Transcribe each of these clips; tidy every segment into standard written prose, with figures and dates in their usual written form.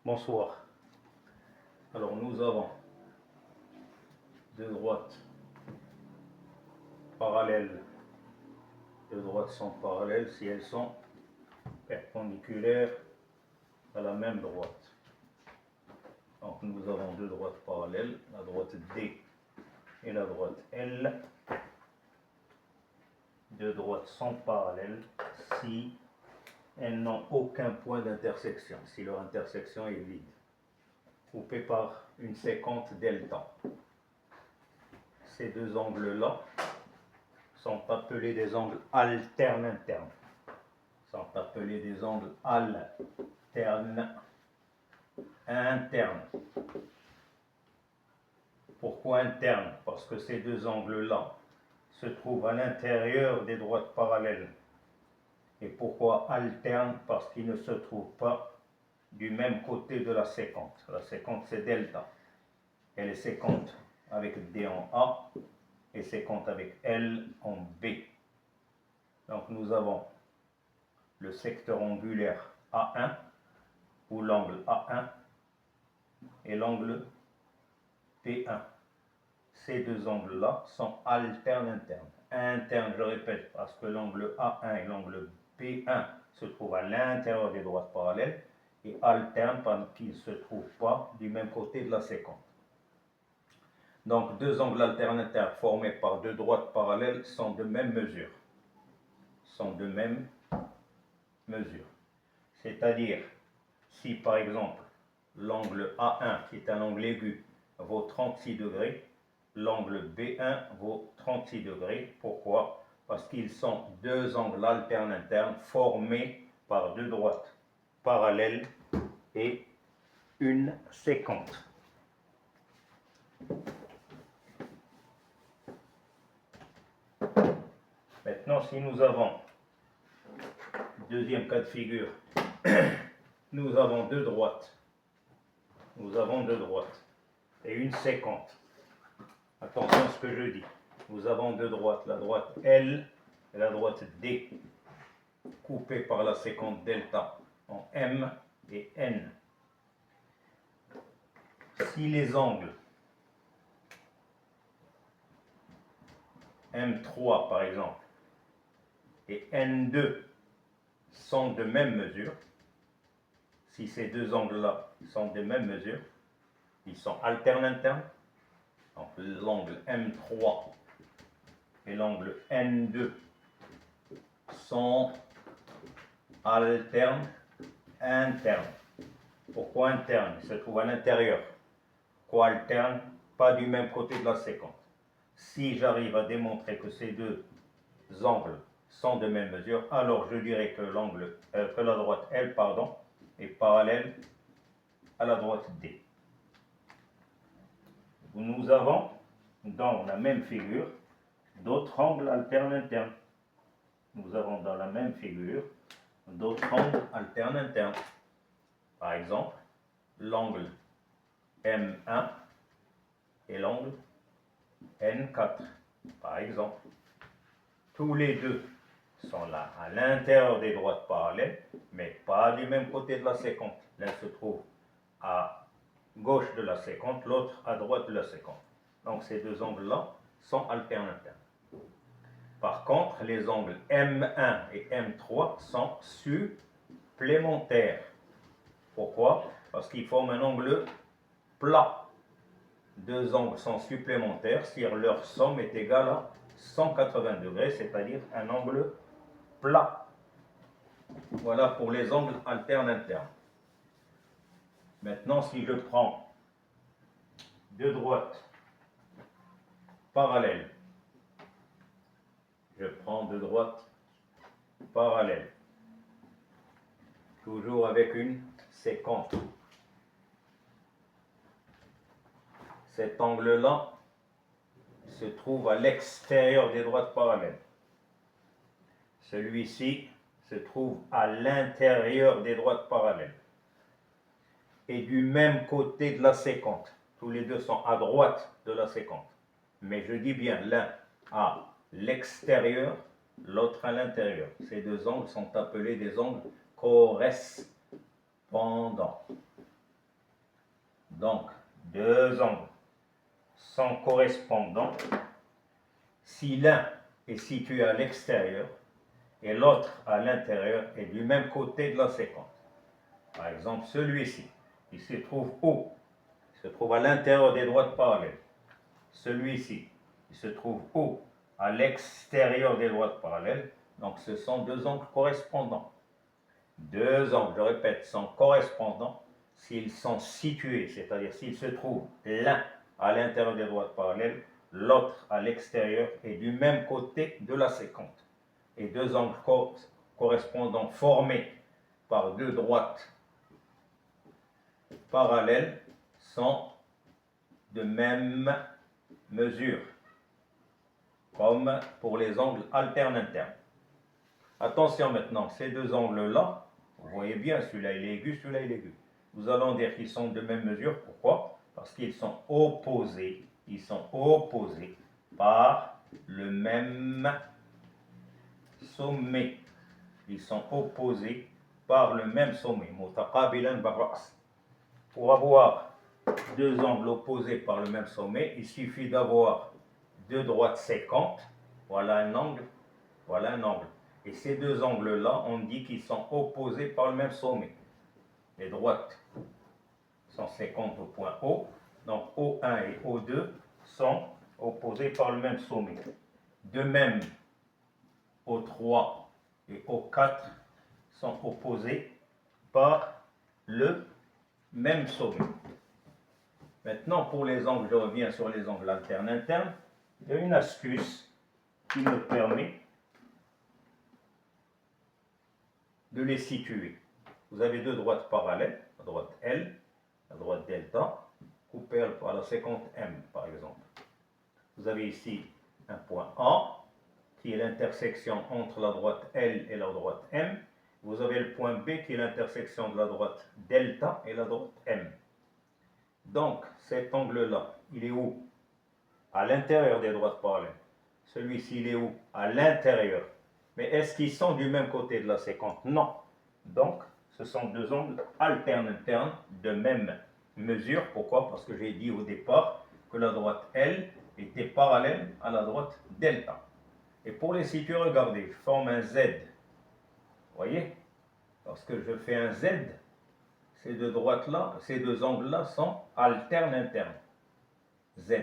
Bonsoir. Alors nous avons deux droites parallèles. Deux droites sont parallèles si elles sont perpendiculaires à la même droite. Donc nous avons deux droites parallèles, la droite D et la droite L. Deux droites sont parallèles si elles n'ont aucun point d'intersection, si leur intersection est vide, coupée par une séquente delta. Ces deux angles-là sont appelés des angles alternes internes. Sont appelés des angles alternes internes. Pourquoi internes? Parce que ces deux angles-là se trouvent à l'intérieur des droites parallèles. Et pourquoi alterne? Parce qu'ils ne se trouvent pas du même côté de la séquente. La séquente, c'est delta. Elle est séquente avec D en A et séquente avec L en B. Donc nous avons le secteur angulaire A1 ou l'angle A1 et l'angle P1. Ces deux angles-là sont alternes internes. Internes, je répète, parce que l'angle A1 et l'angle P1 se trouvent à l'intérieur des droites parallèles, et alternes parce qu'ils ne se trouvent pas du même côté de la séquence. Donc deux angles alternes internes formés par deux droites parallèles sont de même mesure. C'est-à-dire, si par exemple l'angle A1, qui est un angle aigu, vaut 36 degrés, l'angle B1 vaut 36 degrés. Pourquoi? Parce qu'ils sont deux angles alternes internes formés par deux droites parallèles et une séquente. Maintenant, si nous avons, deuxième cas de figure, nous avons deux droites. Et une séquente. Attention à ce que je dis. Nous avons deux droites, la droite L et la droite D, coupées par la séquente delta en M et N. Si les angles M3 par exemple et N2 sont de même mesure, si ces deux angles-là sont de même mesure, ils sont alternes internes, donc l'angle M3 et l'angle N2 sont alternes internes. Pourquoi internes? Ils se trouvent à l'intérieur. Pourquoi alternes? Pas du même côté de la séquence. Si j'arrive à démontrer que ces deux angles sont de même mesure, alors je dirais que la droite L est parallèle à la droite D. Nous avons dans la même figure d'autres angles alternes internes. Nous avons dans la même figure d'autres angles alternes internes. Par exemple, l'angle M1 et l'angle N4. Par exemple, tous les deux sont là à l'intérieur des droites parallèles, mais pas du même côté de la séquence. L'un se trouve à gauche de la séquence, l'autre à droite de la séquence. Donc ces deux angles-là sont alternes internes. Par contre, les angles M1 et M3 sont supplémentaires. Pourquoi? Parce qu'ils forment un angle plat. Deux angles sont supplémentaires si leur somme est égale à 180 degrés, c'est-à-dire un angle plat. Voilà pour les angles alternes internes. Maintenant, si je prends deux droites parallèles, toujours avec une séquence. Cet angle-là se trouve à l'extérieur des droites parallèles. Celui-ci se trouve à l'intérieur des droites parallèles et du même côté de la séquente. Tous les deux sont à droite de la séquente. Mais je dis bien l'un à l'extérieur, l'autre à l'intérieur. Ces deux angles sont appelés des angles correspondants. Donc, deux angles sont correspondants si l'un est situé à l'extérieur et l'autre à l'intérieur et du même côté de la séquence. Par exemple, celui-ci, il se trouve où? Il se trouve à l'intérieur des droites parallèles. Celui-ci, il se trouve où? À l'extérieur des droites parallèles. Donc, ce sont deux angles correspondants. Deux angles, je répète, sont correspondants s'ils sont situés, c'est-à-dire s'ils se trouvent l'un à l'intérieur des droites parallèles, l'autre à l'extérieur et du même côté de la séquence. Et deux angles correspondants formés par deux droites parallèles sont de même mesure, comme pour les angles alternes internes. Attention maintenant, ces deux angles-là, vous voyez bien, celui-là il est aigu, celui-là il est aigu. Nous allons dire qu'ils sont de même mesure. Pourquoi? Parce qu'ils sont opposés. Ils sont opposés par le même sommet. Ils sont opposés par le même sommet. Pour avoir deux angles opposés par le même sommet, il suffit d'avoir deux droites séquentes. Voilà un angle, voilà un angle. Et ces deux angles-là, on dit qu'ils sont opposés par le même sommet. Les droites sont séquentes au point O. Donc O1 et O2 sont opposés par le même sommet. De même, O3 et O4 sont opposés par le même sommet. Maintenant, pour les angles, je reviens sur les angles alternes internes. Il y a une astuce qui me permet de les situer. Vous avez deux droites parallèles, la droite L, la droite delta, coupée par la séquence M, par exemple. Vous avez ici un point A, qui est l'intersection entre la droite L et la droite M. Vous avez le point B, qui est l'intersection de la droite delta et la droite M. Donc, cet angle-là, il est où? À l'intérieur des droites parallèles. Celui-ci, il est où? À l'intérieur. Mais est-ce qu'ils sont du même côté de la séquence? Non. Donc, ce sont deux angles alternes internes de même mesure. Pourquoi? Parce que j'ai dit au départ que la droite L était parallèle à la droite delta. Et pour les situer, regardez, je forme un Z. Vous voyez? Lorsque je fais un Z, ces deux droites-là, ces deux angles-là sont alternes internes. Z.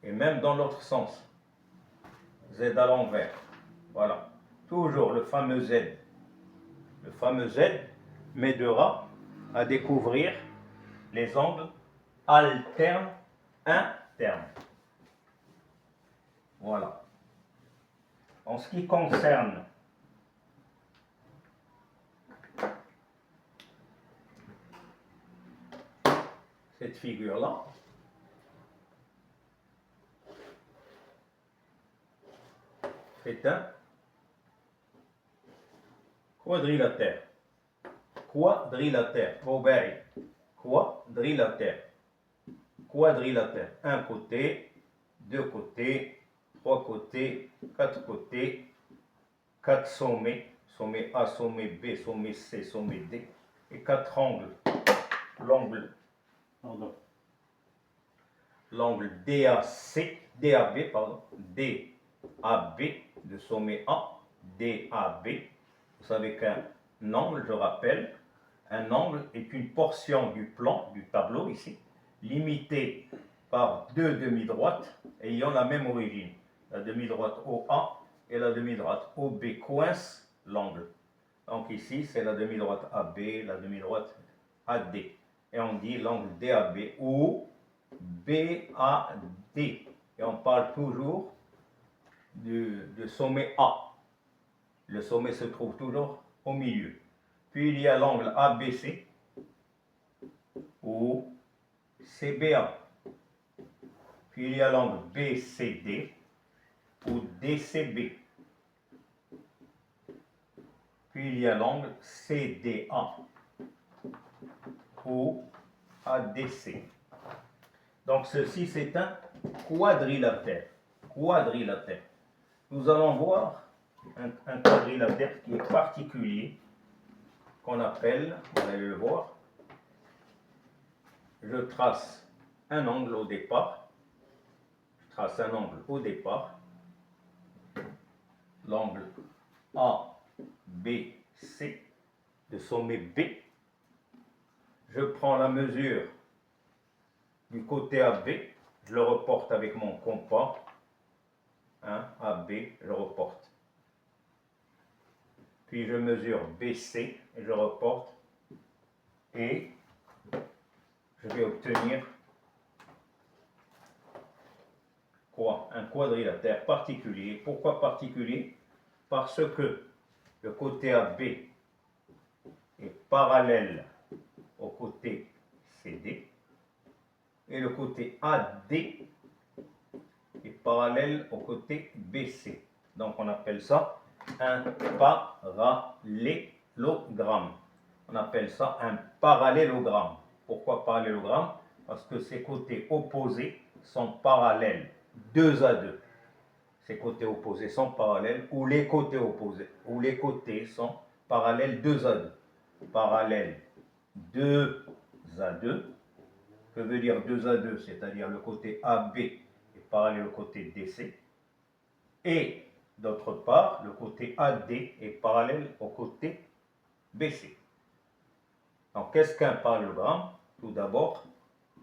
Et même dans l'autre sens. Z à l'envers. Voilà. Toujours le fameux Z. Le fameux Z m'aidera à découvrir les angles alternes internes. Voilà. En ce qui concerne cette figure-là, c'est un quadrilatère. Quadrilatère. Quadrilatère. Quadrilatère. Un côté, deux côtés, trois côtés, quatre sommets. Sommet A, sommet B, sommet C, sommet D. Et quatre angles. L'angle DAB, pardon, DAB, de sommet A, DAB. Vous savez qu'un angle, je rappelle, un angle est une portion du plan, du tableau ici, limitée par deux demi-droites ayant la même origine. La demi-droite OA et la demi-droite OB coincent l'angle. Donc ici, c'est la demi-droite AB, la demi-droite AD. Et on dit l'angle DAB ou BAD. Et on parle toujours du sommet A. Le sommet se trouve toujours au milieu. Puis il y a l'angle ABC ou CBA. Puis il y a l'angle BCD ou DCB. Puis il y a l'angle CDA ou ADC. Donc ceci c'est un quadrilatère. Quadrilatère. Nous allons voir un quadrilatère qui est particulier, qu'on appelle, vous allez le voir, je trace un angle au départ. Je trace un angle au départ. L'angle ABC de sommet B. Je prends la mesure du côté AB, je le reporte avec mon compas. AB, je reporte. Puis je mesure BC et je reporte. Et je vais obtenir quoi? Un quadrilatère particulier. Pourquoi particulier? Parce que le côté AB est parallèle au côté CD et le côté AD est parallèle au côté BC. Donc on appelle ça un parallélogramme. On appelle ça un parallélogramme. Pourquoi parallélogramme? Parce que ces côtés opposés sont parallèles, 2 à 2. Ces côtés opposés sont parallèles, ou les côtés opposés, ou les côtés sont parallèles 2 à 2. Parallèle 2 à 2. Que veut dire 2 à 2? C'est-à-dire le côté AB est parallèle au côté DC. Et d'autre part, le côté AD est parallèle au côté BC. Donc, qu'est-ce qu'un parallélogramme? Tout d'abord,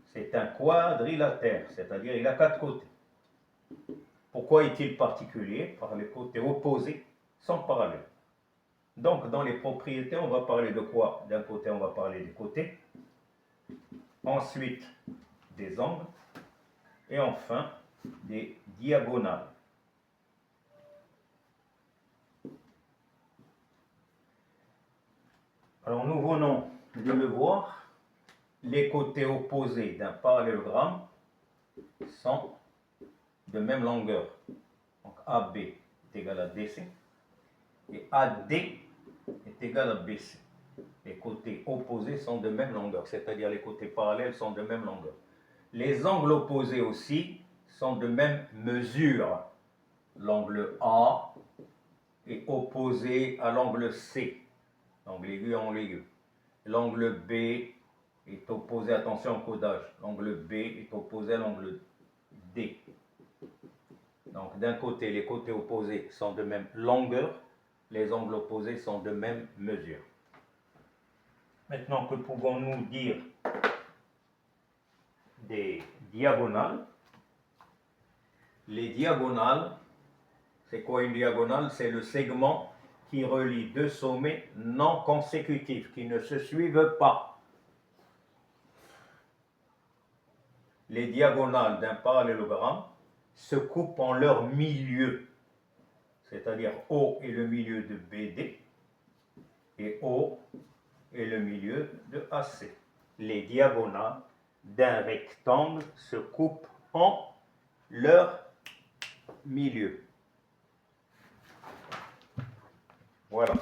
c'est un quadrilatère, c'est-à-dire il a 4 côtés. Pourquoi est-il particulier? Par les côtés opposés sont parallèles. Donc, dans les propriétés, on va parler de quoi? D'un côté, on va parler des côtés. Ensuite, des angles. Et enfin, des diagonales. Alors, nous venons de le voir. Les côtés opposés d'un parallélogramme sont de même longueur. Donc AB est égal à DC et AD est égal à BC. Les côtés opposés sont de même longueur, c'est-à-dire les côtés parallèles sont de même longueur. Les angles opposés aussi sont de même mesure. L'angle A est opposé à l'angle C, l'angle aigu à l'angle aigu. L'angle B est opposé, attention au codage, l'angle B est opposé à l'angle D. Donc d'un côté, les côtés opposés sont de même longueur, les angles opposés sont de même mesure. Maintenant, que pouvons-nous dire des diagonales? Les diagonales, c'est quoi une diagonale? C'est le segment qui relie deux sommets non consécutifs, qui ne se suivent pas. Les diagonales d'un parallélogramme se coupent en leur milieu, c'est-à-dire O est le milieu de BD et O est le milieu de AC. Les diagonales d'un rectangle se coupent en leur milieu. Voilà.